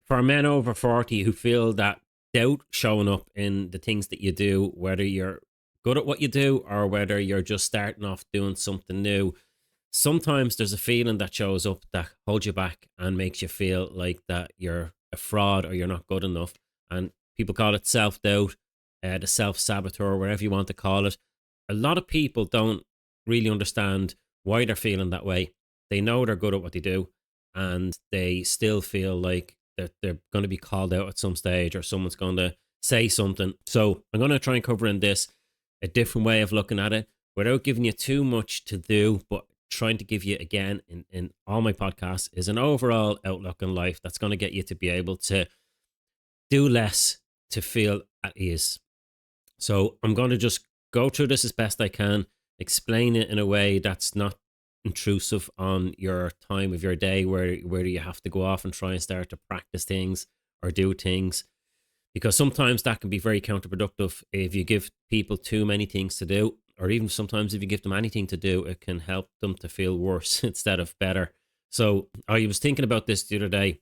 for men over 40 who feel that doubt showing up in the things that you do, whether you're good at what you do or whether you're just starting off doing something new, sometimes there's a feeling that shows up that holds you back and makes you feel like that you're a fraud or you're not good enough. And people call it self doubt, the self saboteur, whatever you want to call it. A lot of people don't really understand why they're feeling that way. They know they're good at what they do, and they still feel like that they're going to be called out at some stage or someone's going to say something. So I'm going to try and cover in this a different way of looking at it without giving you too much to do, but trying to give you, again, in all my podcasts, is an overall outlook in life that's going to get you to be able to do less to feel at ease. So I'm going to just go through this as best I can, explain it in a way that's not intrusive on your time of your day where you have to go off and try and start to practice things or do things, because sometimes that can be very counterproductive. If you give people too many things to do, or even sometimes if you give them anything to do, it can help them to feel worse instead of better. So I was thinking about this the other day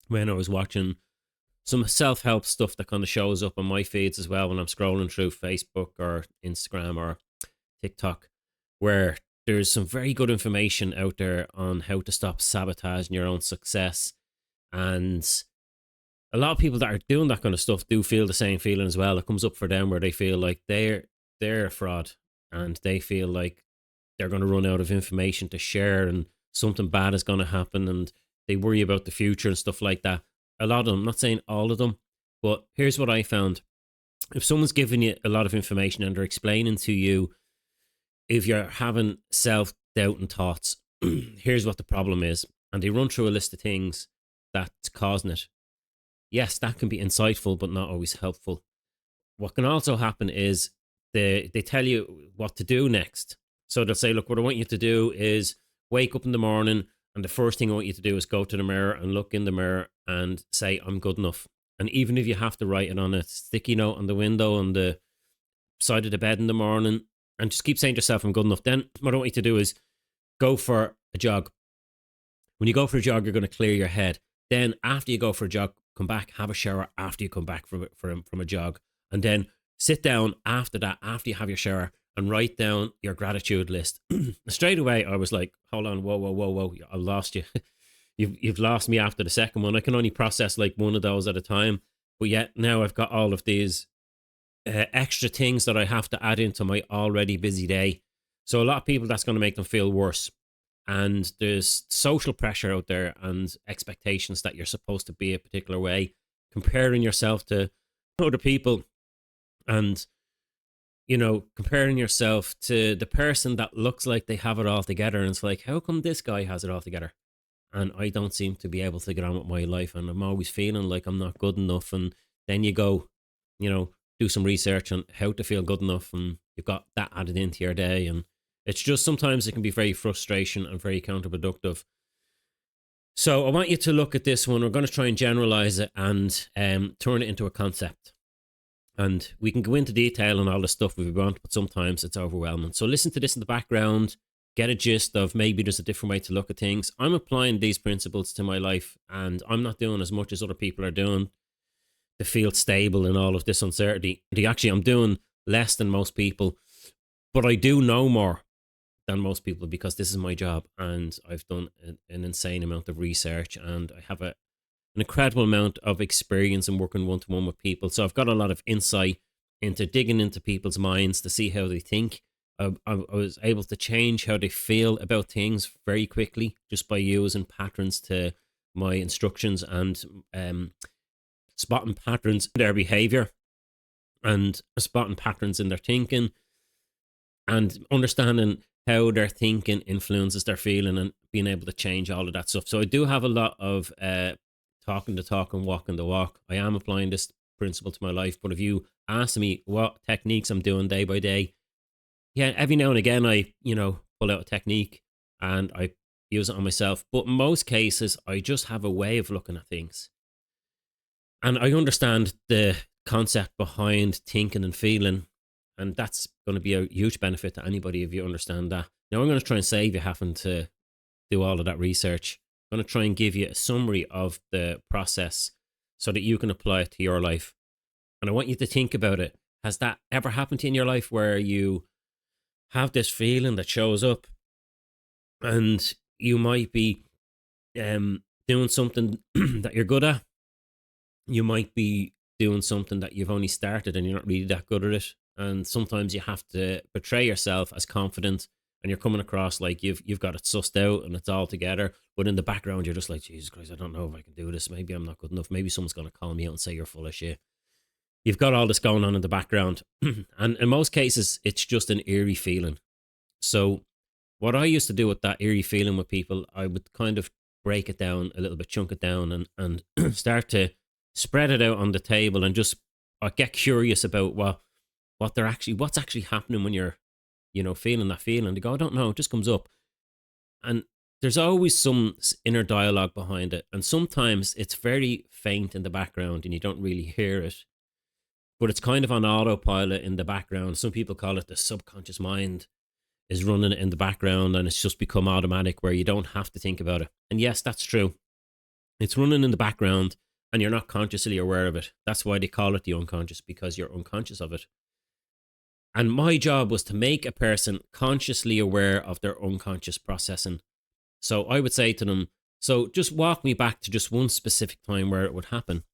when I was watching some self-help stuff that kind of shows up on my feeds as well when I'm scrolling through Facebook or Instagram or TikTok, where there's some very good information out there on how to stop sabotaging your own success. And a lot of people that are doing that kind of stuff do feel the same feeling as well. It comes up for them where they feel like they're a fraud, and they feel like they're going to run out of information to share and something bad is going to happen, and they worry about the future and stuff like that. A lot of them, I'm not saying all of them, but here's what I found. If someone's giving you a lot of information and they're explaining to you, if you're having self-doubt and thoughts, here's what the problem is, and they run through a list of things that's causing it. Yes, that can be insightful, but not always helpful. What can also happen is they tell you what to do next. So they'll say, look, what I want you to do is wake up in the morning, and the first thing I want you to do is go to the mirror and look in the mirror and say, I'm good enough. And even if you have to write it on a sticky note on the window on the side of the bed in the morning, and just keep saying to yourself, I'm good enough. Then what I want you to do is go for a jog. When you go for a jog, you're going to clear your head. Then after you go for a jog, come back, have a shower after you come back from a jog. And then sit down after that, after you have your shower, and write down your gratitude list. Straight away, I was like, hold on, whoa, I lost you. You've lost me after the second one. I can only process like one of those at a time. But yet now I've got all of these extra things that I have to add into my already busy day. So a lot of people, that's going to make them feel worse. And there's social pressure out there and expectations that you're supposed to be a particular way, comparing yourself to other people, and comparing yourself to the person that looks like they have it all together. And it's like, how come this guy has it all together and I don't seem to be able to get on with my life, and I'm always feeling like I'm not good enough? And then you go, do some research on how to feel good enough, and you've got that added into your day. And it's just, sometimes it can be very frustration and very counterproductive. So I want you to look at this one. We're going to try and generalize it and turn it into a concept. And we can go into detail on all the stuff if we want, but sometimes it's overwhelming. So listen to this in the background, get a gist of maybe there's a different way to look at things. I'm applying these principles to my life, and I'm not doing as much as other people are doing to feel stable in all of this uncertainty. Actually, I'm doing less than most people, but I do know more than most people because this is my job, and I've done an insane amount of research, and I have an incredible amount of experience in working one-to-one with people. So I've got a lot of insight into digging into people's minds to see how they think. I was able to change how they feel about things very quickly just by using patterns to my instructions, and spotting patterns in their behavior and spotting patterns in their thinking, and understanding how their thinking influences their feeling, and being able to change all of that stuff. So I do have a lot of talking the talk and walking the walk. I am applying this principle to my life. But if you ask me what techniques I'm doing day by day, yeah, every now and again I, pull out a technique and I use it on myself. But in most cases, I just have a way of looking at things. And I understand the concept behind thinking and feeling. And that's going to be a huge benefit to anybody if you understand that. Now, I'm going to try and save you having to do all of that research. I'm going to try and give you a summary of the process so that you can apply it to your life. And I want you to think about it. Has that ever happened to you in your life where you have this feeling that shows up and you might be doing something that you're good at? You might be doing something that you've only started and you're not really that good at it. And sometimes you have to portray yourself as confident and you're coming across like you've got it sussed out and it's all together. But in the background, you're just like, Jesus Christ, I don't know if I can do this. Maybe I'm not good enough. Maybe someone's going to call me out and say you're full of shit. You've got all this going on in the background. And in most cases, it's just an eerie feeling. So what I used to do with that eerie feeling with people, I would kind of break it down a little bit, chunk it down and start to spread it out on the table and just get curious about what's actually happening when you're, feeling that feeling. They go, I don't know, it just comes up. And there's always some inner dialogue behind it. And sometimes it's very faint in the background and you don't really hear it. But it's kind of on autopilot in the background. Some people call it the subconscious mind is running it in the background and it's just become automatic where you don't have to think about it. And yes, that's true. It's running in the background and you're not consciously aware of it. That's why they call it the unconscious, because you're unconscious of it. And my job was to make a person consciously aware of their unconscious processing. So I would say to them, so just walk me back to just one specific time where it would happen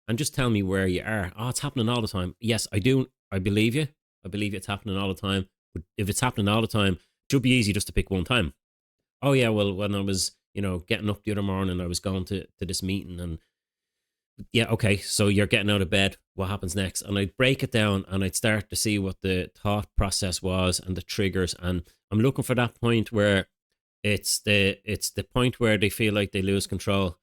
and just tell me where you are. Oh, it's happening all the time. Yes, I do. I believe you. I believe it's happening all the time. But if it's happening all the time, it should be easy just to pick one time. Oh yeah, well, when I was, getting up the other morning, I was going to this meeting and yeah, okay, so you're getting out of bed. What happens next? And I'd break it down and I'd start to see what the thought process was and the triggers. And I'm looking for that point where it's the point where they feel like they lose control.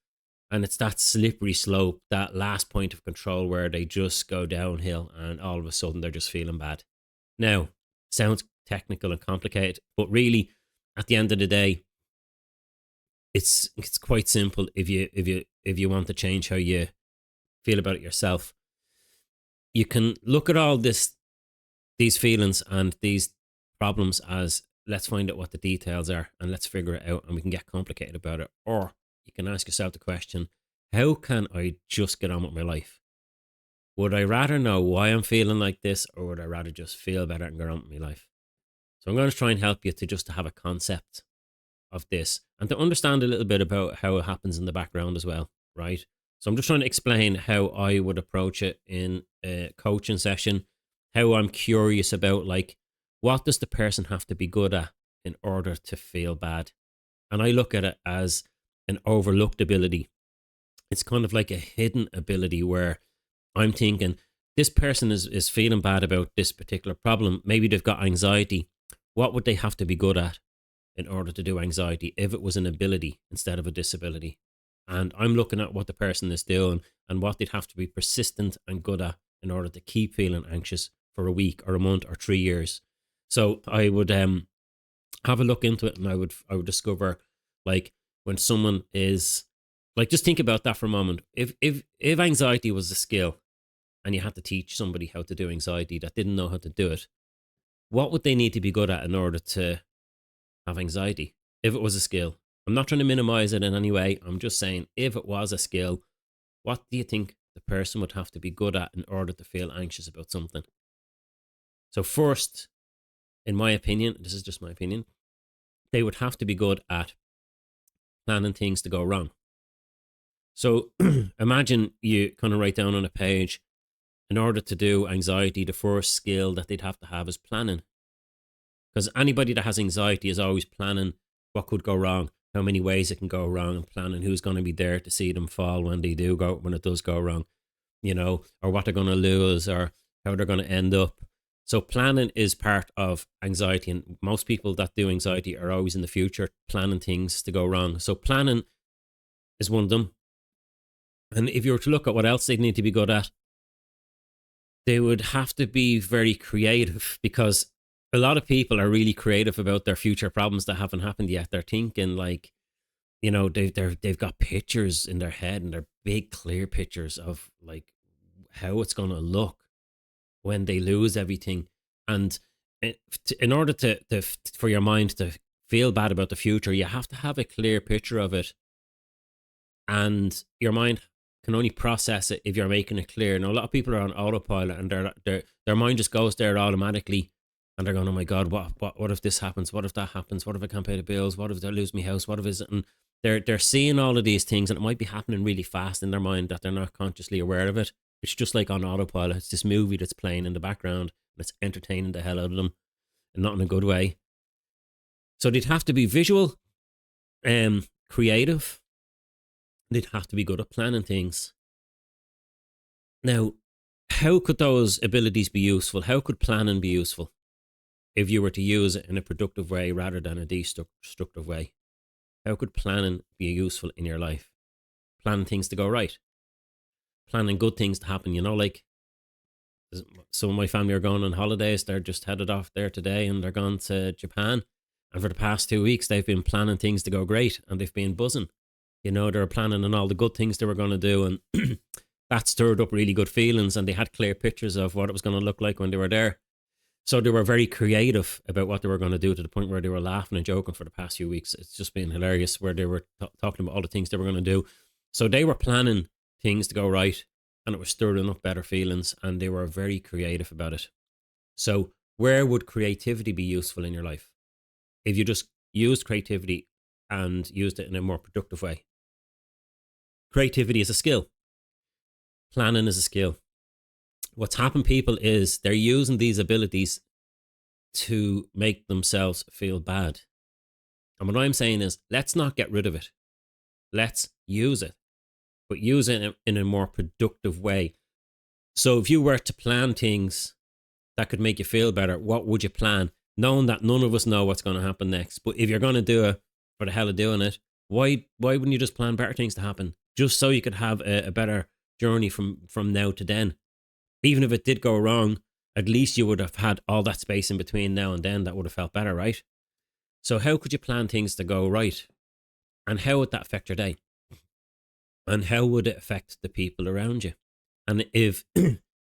And it's that slippery slope, that last point of control where they just go downhill and all of a sudden they're just feeling bad. Now, sounds technical and complicated, but really at the end of the day, it's quite simple if you want to change how you feel about it yourself. You can look at all these feelings and these problems as, let's find out what the details are and let's figure it out and we can get complicated about it. Or you can ask yourself the question, how can I just get on with my life? Would I rather know why I'm feeling like this, or would I rather just feel better and get on with my life? So I'm going to try and help you to have a concept of this and to understand a little bit about how it happens in the background as well, right? So I'm just trying to explain how I would approach it in a coaching session, how I'm curious about, like, what does the person have to be good at in order to feel bad? And I look at it as an overlooked ability. It's kind of like a hidden ability where I'm thinking this person is feeling bad about this particular problem. Maybe they've got anxiety. What would they have to be good at in order to do anxiety if it was an ability instead of a disability? And I'm looking at what the person is doing and what they'd have to be persistent and good at in order to keep feeling anxious for a week or a month or 3 years. So I would have a look into it and I would discover, like, when someone is like, just think about that for a moment. If anxiety was a skill and you had to teach somebody how to do anxiety that didn't know how to do it, what would they need to be good at in order to have anxiety if it was a skill? I'm not trying to minimize it in any way. I'm just saying, if it was a skill, what do you think the person would have to be good at in order to feel anxious about something? So first, in my opinion, this is just my opinion, they would have to be good at planning things to go wrong. So imagine you kind of write down on a page, in order to do anxiety, the first skill that they'd have to have is planning. Because anybody that has anxiety is always planning what could go wrong, how many ways it can go wrong, and planning who's going to be there to see them fall when it does go wrong, or what they're going to lose or how they're going to end up. So planning is part of anxiety, and most people that do anxiety are always in the future planning things to go wrong. So planning is one of them. And if you were to look at what else they need to be good at, they would have to be very creative, because a lot of people are really creative about their future problems that haven't happened yet. They're thinking, like, they've got pictures in their head, and they're big, clear pictures of, like, how it's going to look when they lose everything. And in order for your mind to feel bad about the future, you have to have a clear picture of it and your mind can only process it if you're making it clear. Now, a lot of people are on autopilot, and their mind just goes there automatically, and they're going, "Oh my God, what if this happens? What if that happens? What if I can't pay the bills? What if I lose my house? What if is it?" And they're seeing all of these things, and it might be happening really fast in their mind that they're not consciously aware of it. It's just like on autopilot. It's this movie that's playing in the background, and it's entertaining the hell out of them, and not in a good way. So they'd have to be visual, creative. They'd have to be good at planning things. Now, how could those abilities be useful? How could planning be useful if you were to use it in a productive way rather than a destructive way? How could planning be useful in your life? Planning things to go right, planning good things to happen. Like some of my family are going on holidays. They're just headed off there today, and they're gone to Japan. And for the past 2 weeks, they've been planning things to go great, and they've been buzzing. They were planning on all the good things they were going to do, and that stirred up really good feelings, and they had clear pictures of what it was going to look like when they were there. So they were very creative about what they were going to do, to the point where they were laughing and joking for the past few weeks. It's just been hilarious, where they were talking about all the things they were going to do. So they were planning things to go right, and it was stirring up better feelings, and they were very creative about it. So where would creativity be useful in your life? If you just used creativity and used it in a more productive way. Creativity is a skill. Planning is a skill. What's happened, people, is they're using these abilities to make themselves feel bad. And what I'm saying is, let's not get rid of it. Let's use it, but use it in a more productive way. So if you were to plan things that could make you feel better, what would you plan? Knowing that none of us know what's going to happen next. But if you're going to do it for the hell of doing it, why wouldn't you just plan better things to happen? Just so you could have a better journey from now to then. Even if it did go wrong, at least you would have had all that space in between now and then that would have felt better, right? So how could you plan things to go right? And how would that affect your day? And how would it affect the people around you? And if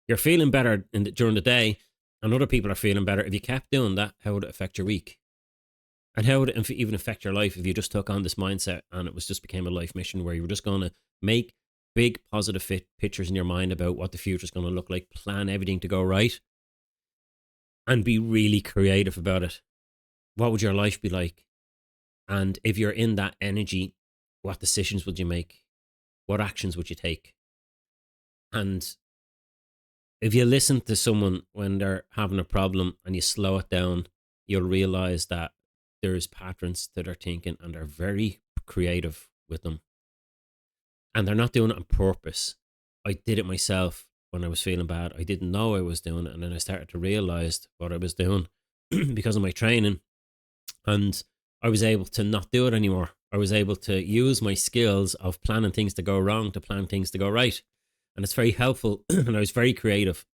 you're feeling better during the day, and other people are feeling better, if you kept doing that, how would it affect your week? And how would it even affect your life if you just took on this mindset and it just became a life mission where you were just going to make big positive pictures in your mind about what the future is going to look like, plan everything to go right, and be really creative about it? What would your life be like? And if you're in that energy, what decisions would you make? What actions would you take? And if you listen to someone when they're having a problem and you slow it down, you'll realize that there's patterns to their thinking, and they're very creative with them. And they're not doing it on purpose. I did it myself when I was feeling bad. I didn't know I was doing it, and then I started to realize what I was doing because of my training. And I was able to not do it anymore. I was able to use my skills of planning things to go wrong to plan things to go right. And it's very helpful. And I was very creative.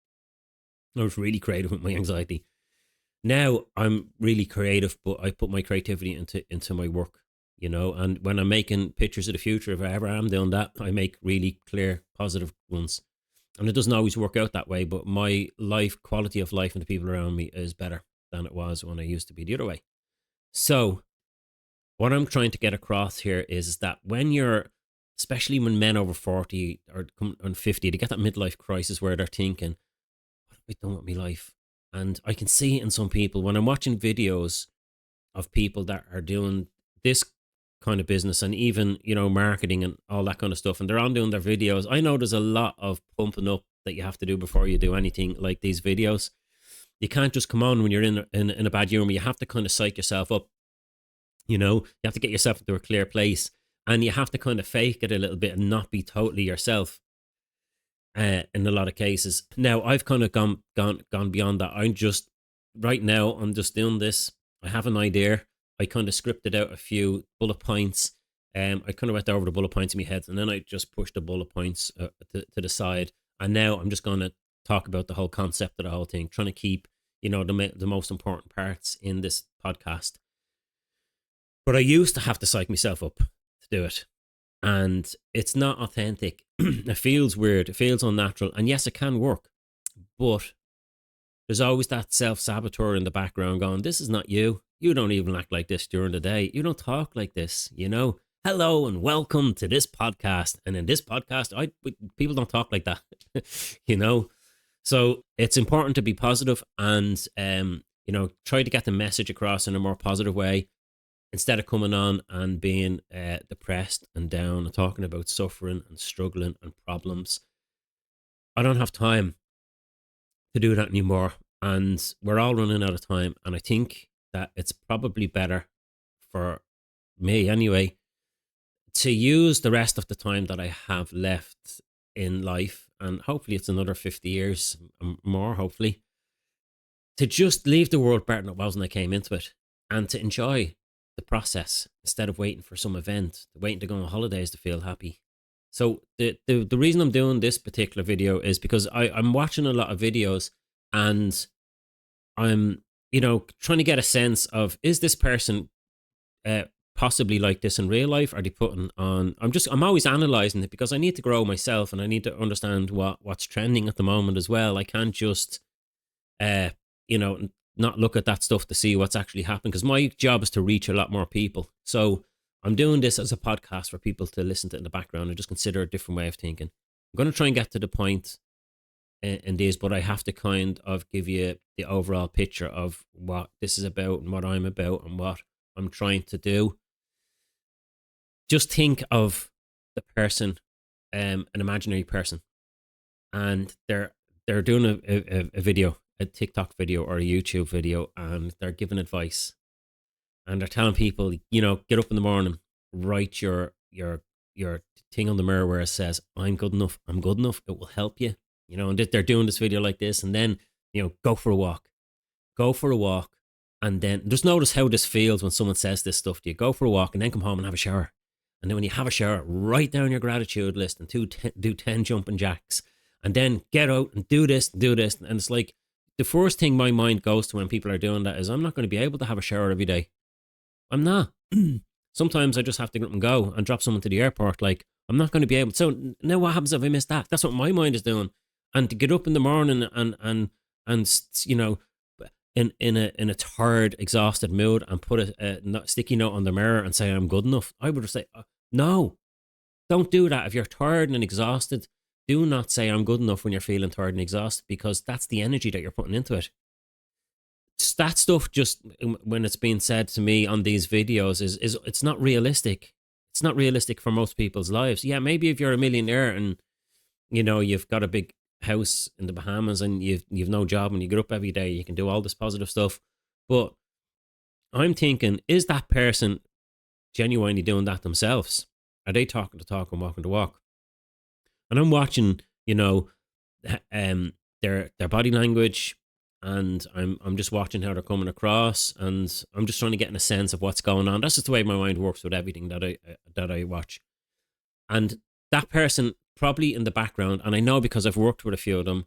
I was really creative with my anxiety. Now I'm really creative, but I put my creativity into my work, and when I'm making pictures of the future, if I ever am doing that, I make really clear, positive ones. And it doesn't always work out that way, but my quality of life and the people around me is better than it was when I used to be the other way. So what I'm trying to get across here is that especially when men over 40 or on 50, they get that midlife crisis where they're thinking, what have I done with my life? And I can see it in some people when I'm watching videos of people that are doing this kind of business, and even, marketing and all that kind of stuff, and they're on doing their videos. I know there's a lot of pumping up that you have to do before you do anything like these videos. You can't just come on when you're in a bad humor. You have to kind of psych yourself up. You have to get yourself into a clear place, and you have to kind of fake it a little bit and not be totally yourself. In a lot of cases. Now I've kind of gone beyond that. I'm just doing this. I have an idea. I kind of scripted out a few bullet points. I kind of went over the bullet points in my head, and then I just pushed the bullet points to the side. And now I'm just going to talk about the whole concept of the whole thing, trying to keep, the most important parts in this podcast. But I used to have to psych myself up to do it. And it's not authentic. It feels weird. It feels unnatural. And yes, it can work. But there's always that self-saboteur in the background going, this is not you. You don't even act like this during the day. You don't talk like this, Hello and welcome to this podcast. And in this podcast, people don't talk like that, you know. So it's important to be positive and try to get the message across in a more positive way instead of coming on and being depressed and down and talking about suffering and struggling and problems. I don't have time to do that anymore, and we're all running out of time. And I think that it's probably better for me anyway to use the rest of the time that I have left in life, and hopefully it's another 50 years more, hopefully, to just leave the world better than it was when I came into it, and to enjoy the process instead of waiting for some event, waiting to go on holidays to feel happy. So the reason I'm doing this particular video is because I'm watching a lot of videos, and I'm, trying to get a sense of, is this person uh, possibly like this in real life? Are they putting on? I'm always analyzing it because I need to grow myself and I need to understand what's trending at the moment as well. I can't just, uh, not look at that stuff to see what's actually happening, because my job is to reach a lot more people. So I'm doing this as a podcast for people to listen to in the background and just consider a different way of thinking. I'm going to try and get to the point in these, but I have to kind of give you the overall picture of what this is about and what I'm about and what I'm trying to do. Just think of the person, an imaginary person, and they're doing a video, a TikTok video or a YouTube video, and they're giving advice, and they're telling people, get up in the morning, write your thing on the mirror where it says, "I'm good enough. I'm good enough. It will help you." And they're doing this video like this, and then go for a walk, go for a walk, and then just notice how this feels when someone says this stuff to you. Go for a walk, and then come home and have a shower. And then when you have a shower, write down your gratitude list and do 10 jumping jacks. And then get out and do this and do this. And it's like the first thing my mind goes to when people are doing that is, I'm not going to be able to have a shower every day. I'm not. Sometimes I just have to get up and go and drop someone to the airport. Like, I'm not going to be able to. So now what happens if I miss that? That's what my mind is doing. And to get up in the morning and in a tired, exhausted mood and put a sticky note on the mirror and say I'm good enough, I would say, no, don't do that. If you're tired and exhausted, do not say I'm good enough when you're feeling tired and exhausted, because that's the energy that you're putting into it. That stuff, just when it's being said to me on these videos, is it's not realistic. It's not realistic for most people's lives. Yeah, maybe if you're a millionaire and you've got a big house in the Bahamas and you've no job and you get up every day, you can do all this positive stuff. But I'm thinking, is that person genuinely doing that themselves? Are they talking to talk and walking to walk? And I'm watching, their body language, and I'm just watching how they're coming across, and I'm just trying to get in a sense of what's going on. That's just the way my mind works with everything that I watch. And that person probably in the background, and I know because I've worked with a few of them,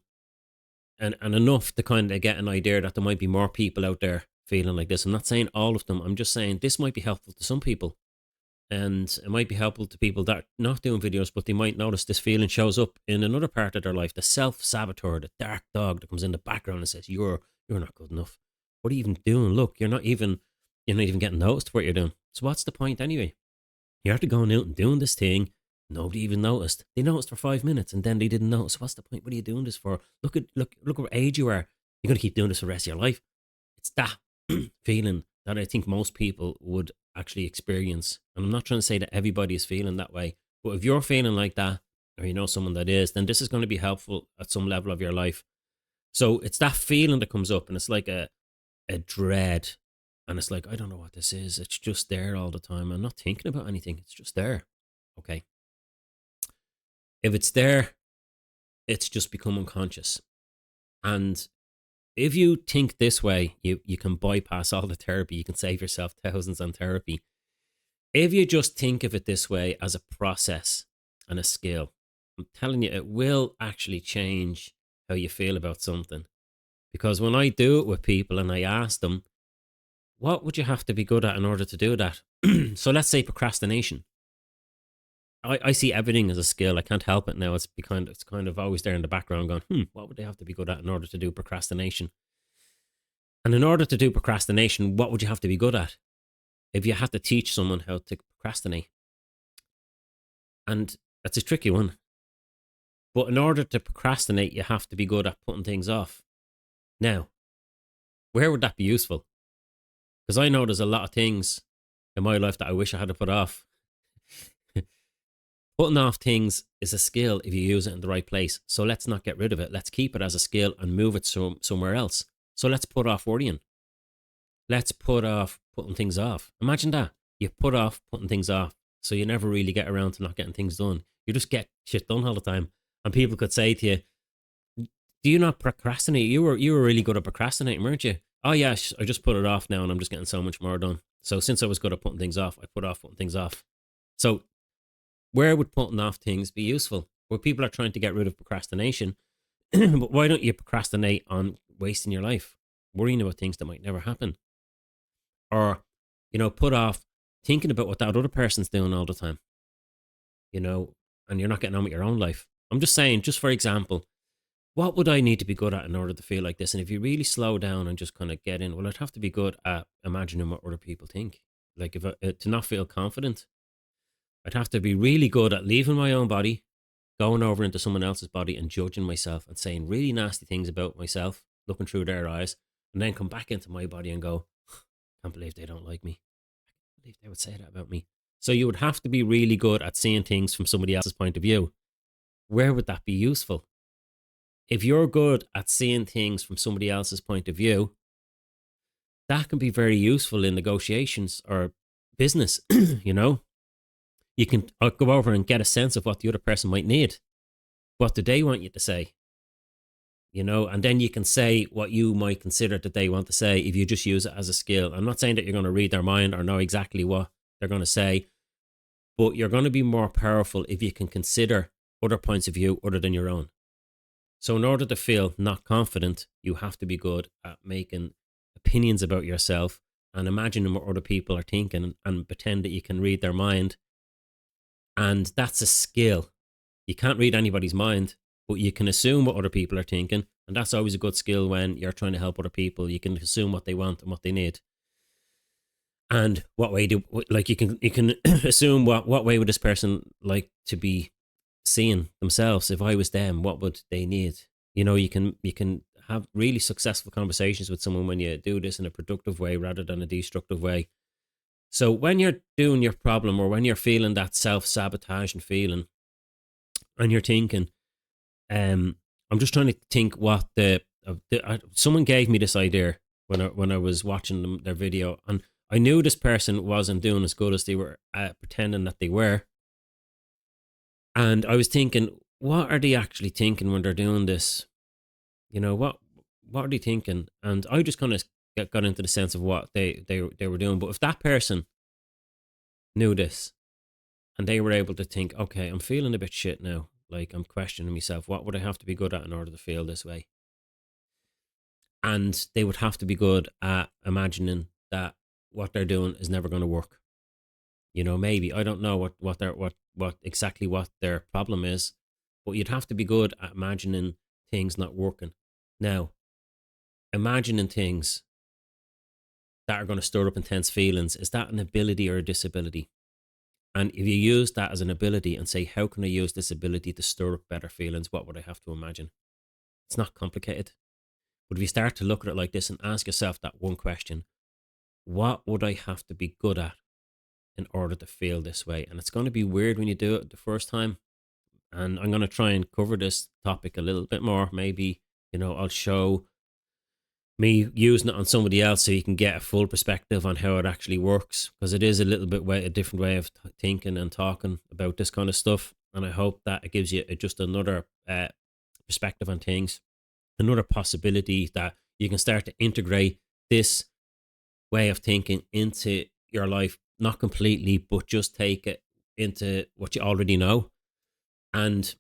and enough to kind of get an idea that there might be more people out there feeling like this. I'm not saying all of them. I'm just saying this might be helpful to some people. And it might be helpful to people that are not doing videos, but they might notice this feeling shows up in another part of their life. The self-saboteur, the dark dog that comes in the background and says, you're not good enough. What are you even doing? Look, you're not even getting noticed for what you're doing. So what's the point anyway? You're after going out and doing this thing. Nobody even noticed. They noticed for 5 minutes and then they didn't notice. What's the point? What are you doing this for? Look what age you are. You're going to keep doing this for the rest of your life. It's that feeling that I think most people would actually experience. And I'm not trying to say that everybody is feeling that way, but if you're feeling like that, or you know someone that is, then this is going to be helpful at some level of your life. So it's that feeling that comes up, and it's like a dread, and it's like, I don't know what this is. It's just there all the time. I'm not thinking about anything. It's just there. Okay. If it's there, it's just become unconscious. And if you think this way, you can bypass all the therapy. You can save yourself thousands on therapy. If you just think of it this way as a process and a skill, I'm telling you, it will actually change how you feel about something. Because when I do it with people and I ask them, what would you have to be good at in order to do that? So let's say procrastination. I see everything as a skill. I can't help it now. It's kind of always there in the background going, what would they have to be good at in order to do procrastination? And in order to do procrastination, what would you have to be good at? If you had to teach someone how to procrastinate, And that's a tricky one. But in order to procrastinate, you have to be good at putting things off. Now, where would that be useful? Because I know there's a lot of things in my life that I wish I had to put off. Putting off things is a skill if you use it in the right place. So let's not get rid of it. Let's keep it as a skill and move it somewhere else. So let's put off worrying. Let's put off putting things off. Imagine that. You put off putting things off. So you never really get around to not getting things done. You just get shit done all the time. And people could say to you, do you not procrastinate? You were really good at procrastinating, weren't you? Oh yeah, I just put it off now and I'm just getting so much more done. So since I was good at putting things off, I put off putting things off. So where would putting off things be useful? Where people are trying to get rid of procrastination, but why don't you procrastinate on wasting your life, worrying about things that might never happen? Or, put off thinking about what that other person's doing all the time, and you're not getting on with your own life. I'm just saying, just for example, what would I need to be good at in order to feel like this? And if you really slow down and just kind of get in, well, I'd have to be good at imagining what other people think. Like if to not feel confident, I'd have to be really good at leaving my own body, going over into someone else's body and judging myself and saying really nasty things about myself, looking through their eyes, and then come back into my body and go, can't believe they don't like me. I can't believe they would say that about me. So you would have to be really good at seeing things from somebody else's point of view. Where would that be useful? If you're good at seeing things from somebody else's point of view, that can be very useful in negotiations or business, You can go over and get a sense of what the other person might need. What do they want you to say? And then you can say what you might consider that they want to say if you just use it as a skill. I'm not saying that you're going to read their mind or know exactly what they're going to say, but you're going to be more powerful if you can consider other points of view other than your own. So in order to feel not confident, you have to be good at making opinions about yourself and imagining what other people are thinking and pretend that you can read their mind. And that's a skill. You can't read anybody's mind, but you can assume what other people are thinking. And that's always a good skill when you're trying to help other people. You can assume what they want and what they need. And what way you can assume what way would this person like to be seeing themselves? If I was them, what would they need? You can have really successful conversations with someone when you do this in a productive way rather than a destructive way. So when you're doing your problem or when you're feeling that self-sabotage and feeling and you're thinking, I'm just trying to think what someone gave me this idea when I was watching their video, and I knew this person wasn't doing as good as they were pretending that they were. And I was thinking, what are they actually thinking when they're doing this? What are they thinking? And I just kind of got into the sense of what they were doing. But if that person knew this and they were able to think, okay, I'm feeling a bit shit now, like I'm questioning myself, what would I have to be good at in order to feel this way? And they would have to be good at imagining that what they're doing is never going to work. Maybe I don't know what exactly what their problem is, but you'd have to be good at imagining things not working. Now, imagining things that are going to stir up intense feelings, is that an ability or a disability? And if you use that as an ability and say, how can I use this ability to stir up better feelings? What would I have to imagine? It's not complicated. But if you start to look at it like this and ask yourself that one question, what would I have to be good at in order to feel this way? And it's going to be weird when you do it the first time. And I'm going to try and cover this topic a little bit more. Maybe, I'll show me using it on somebody else so you can get a full perspective on how it actually works, because it is a little bit a different way of thinking and talking about this kind of stuff. And I hope that it gives you just another perspective on things, another possibility that you can start to integrate this way of thinking into your life, not completely, but just take it into what you already know. And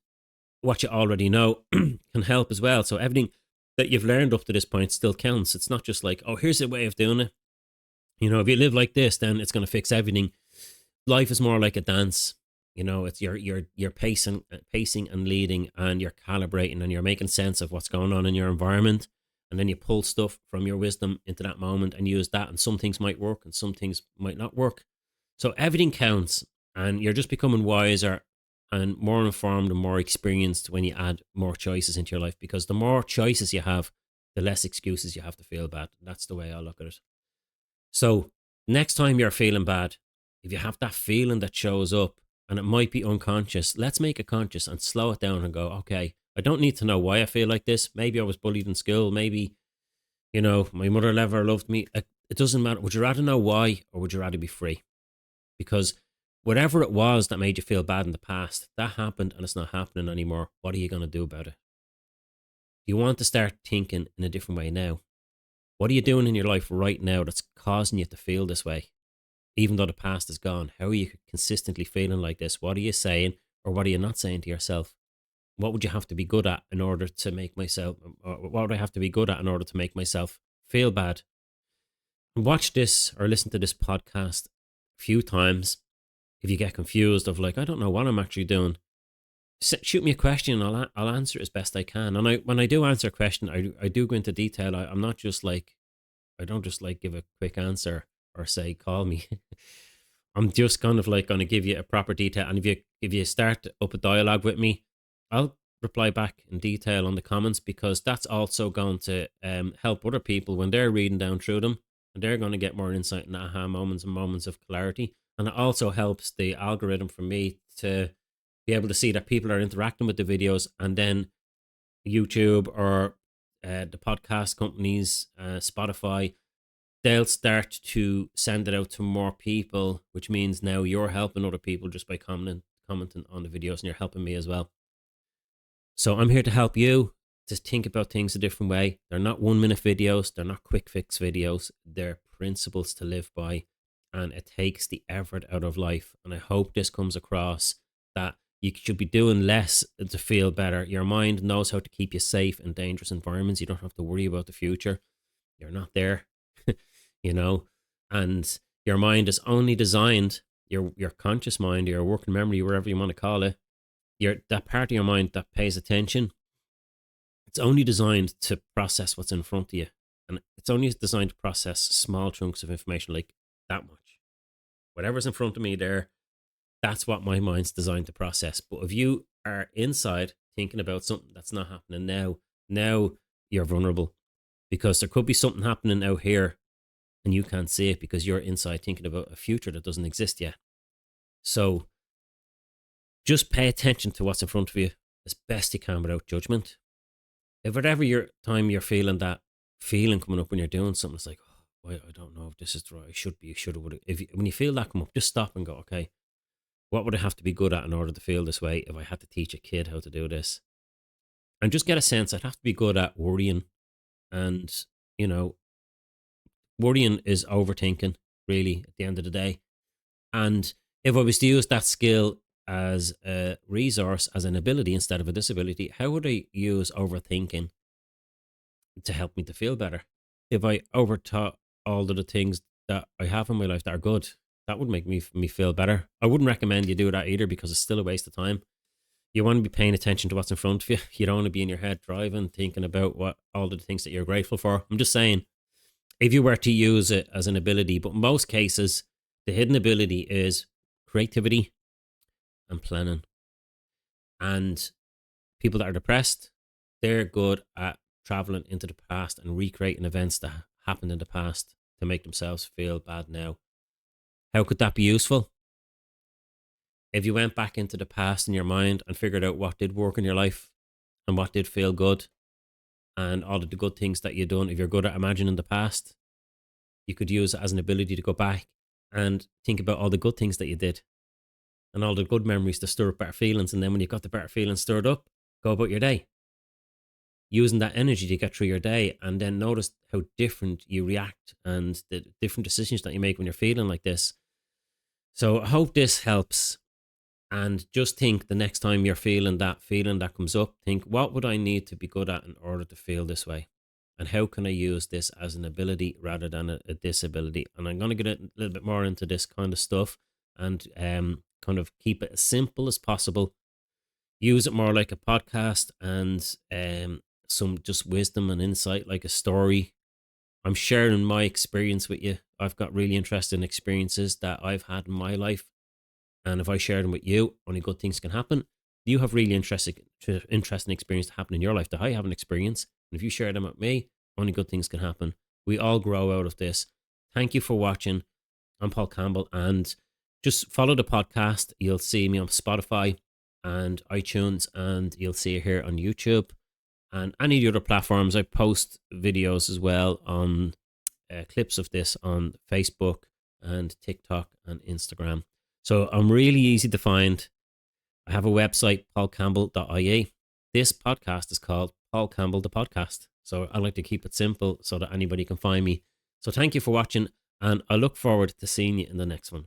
what you already know can help as well. So everything that you've learned up to this point still counts. It's not just like, oh, here's a way of doing it. If you live like this, then it's going to fix everything. Life is more like a dance. It's you're pacing and leading, and you're calibrating, and you're making sense of what's going on in your environment. And then you pull stuff from your wisdom into that moment and use that. And some things might work and some things might not work. So everything counts, and you're just becoming wiser and more informed and more experienced when you add more choices into your life, because the more choices you have, the less excuses you have to feel bad. That's the way I look at it. So next time you're feeling bad, if you have that feeling that shows up and it might be unconscious, let's make it conscious and slow it down and go, okay, I don't need to know why I feel like this. Maybe I was bullied in school. Maybe, my mother never loved me. It doesn't matter. Would you rather know why, or would you rather be free? Because whatever it was that made you feel bad in the past, that happened and it's not happening anymore. What are you going to do about it? You want to start thinking in a different way now. What are you doing in your life right now that's causing you to feel this way? Even though the past is gone, how are you consistently feeling like this? What are you saying, or what are you not saying to yourself? What would you have to be good at in order to make myself, or what would I have to be good at in order to make myself feel bad? Watch this or listen to this podcast a few times. If you get confused of like, I don't know what I'm actually doing, shoot me a question. I'll answer it as best I can. And when I do answer a question, I do go into detail. I'm not just like, I don't just like give a quick answer or say call me. I'm just kind of like going to give you a proper detail. And if you start up a dialogue with me, I'll reply back in detail on the comments, because that's also going to help other people when they're reading down through them, and they're going to get more insight and aha moments and moments of clarity. And it also helps the algorithm for me to be able to see that people are interacting with the videos, and then YouTube or the podcast companies, Spotify, they'll start to send it out to more people, which means now you're helping other people just by commenting on the videos, and you're helping me as well. So I'm here to help you to think about things a different way. They're not 1 minute videos. They're not quick fix videos. They're principles to live by, and it takes the effort out of life. And I hope this comes across that you should be doing less to feel better. Your mind knows how to keep you safe in dangerous environments. You don't have to worry about the future. You're not there, you know, and your mind is only designed, your conscious mind, your working memory, wherever you want to call it, that part of your mind that pays attention, it's only designed to process what's in front of you. And it's only designed to process small chunks of information, like that much. Whatever's in front of me there, that's what my mind's designed to process. But if you are inside thinking about something that's not happening now you're vulnerable, because there could be something happening out here and you can't see it because you're inside thinking about a future that doesn't exist yet. So just pay attention to what's in front of you as best you can without judgment. If whatever time you're feeling that feeling coming up when you're doing something, it's like, oh, I don't know if this is right. I should be, should have, would have. When you feel that come up, just stop and go, okay, what would I have to be good at in order to feel this way if I had to teach a kid how to do this? And just get a sense I'd have to be good at worrying. And, you know, worrying is overthinking, really, at the end of the day. And if I was to use that skill as a resource, as an ability instead of a disability, how would I use overthinking to help me to feel better? If I overthought all of the things that I have in my life that are good, that would make me feel better. I wouldn't recommend you do that either, because it's still a waste of time. You want to be paying attention to what's in front of you. You don't want to be in your head driving, thinking about what all the things that you're grateful for. I'm just saying, if you were to use it as an ability, but in most cases, the hidden ability is creativity and planning. And people that are depressed, they're good at traveling into the past and recreating events that happened in the past to make themselves feel bad now. How could that be useful? If you went back into the past in your mind and figured out what did work in your life and what did feel good and all of the good things that you've done, if you're good at imagining the past, you could use it as an ability to go back and think about all the good things that you did and all the good memories to stir up better feelings. And then when you've got the better feelings stirred up, go about your day, using that energy to get through your day, and then notice how different you react and the different decisions that you make when you're feeling like this. So I hope this helps. And just think, the next time you're feeling that comes up, think, what would I need to be good at in order to feel this way? And how can I use this as an ability rather than a disability? And I'm going to get a little bit more into this kind of stuff and kind of keep it as simple as possible. Use it more like a podcast and some just wisdom and insight, like a story. I'm sharing my experience with you. I've got really interesting experiences that I've had in my life. And if I share them with you, only good things can happen. You have really interesting experience to happen in your life that I haven't experienced. And if you share them with me, only good things can happen. We all grow out of this. Thank you for watching. I'm Paul Campbell, and just follow the podcast. You'll see me on Spotify and iTunes, and you'll see it here on YouTube and any of the other platforms. I post videos as well on clips of this on Facebook and TikTok and Instagram. So I'm really easy to find. I have a website, paulcampbell.ie. This podcast is called Paul Campbell the Podcast. So I like to keep it simple so that anybody can find me. So thank you for watching, and I look forward to seeing you in the next one.